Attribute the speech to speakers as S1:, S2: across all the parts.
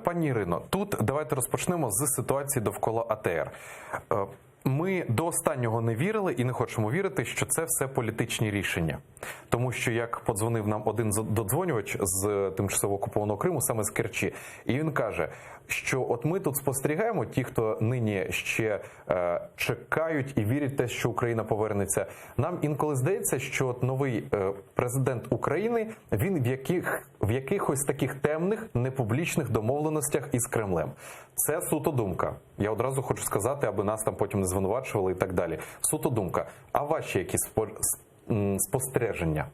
S1: Пані Ірино, тут давайте розпочнемо з ситуації довкола АТР. Ми до останнього не вірили і не хочемо вірити, що це все політичні рішення. Тому що, як подзвонив нам один додзвонювач з тимчасово окупованого Криму, саме з Керчі, і він каже, що от ми тут спостерігаємо, ті, хто нині ще чекають і вірять в те, що Україна повернеться. Нам інколи здається, що от новий президент України, він в якихось таких темних, непублічних домовленостях із Кремлем. Це суто думка. Я одразу хочу сказати, аби нас там потім не звинувачували і так далі. Суто думка. А ваші якісь спостереження?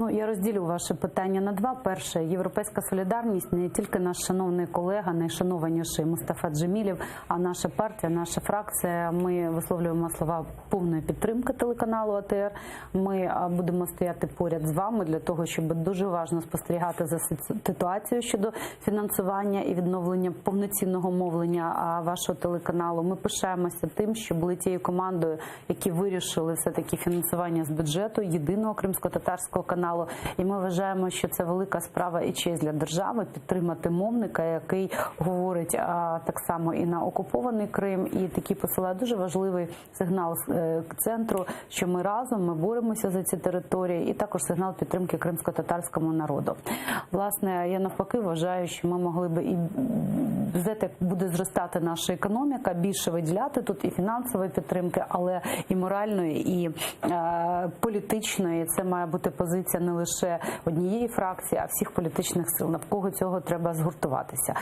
S2: Ну, я розділю ваше питання на два. Перше, європейська солідарність, не тільки наш шановний колега, найшанованіший Мустафа Джемілєв, а наша партія, наша фракція, ми висловлюємо слова повної підтримки телеканалу АТР. Ми будемо стояти поряд з вами для того, щоб дуже уважно спостерігати за ситуацією щодо фінансування і відновлення повноцінного мовлення вашого телеканалу. Ми пишаємося тим, що були тією командою, які вирішили все-таки фінансування з бюджету єдиного кримсько-татарського каналу. І ми вважаємо, що це велика справа і честь для держави підтримати мовника, який говорить так само і на окупований Крим, і такий посилає дуже важливий сигнал з центру, що ми разом, ми боремося за ці території, і також сигнал підтримки кримсько-татарському народу. Власне, я навпаки вважаю, що ми могли би і як буде зростати наша економіка, більше виділяти тут і фінансової підтримки, але і моральної, і політичної. Це має бути позиція не лише однієї фракції, а всіх політичних сил. Навколо цього треба згуртуватися.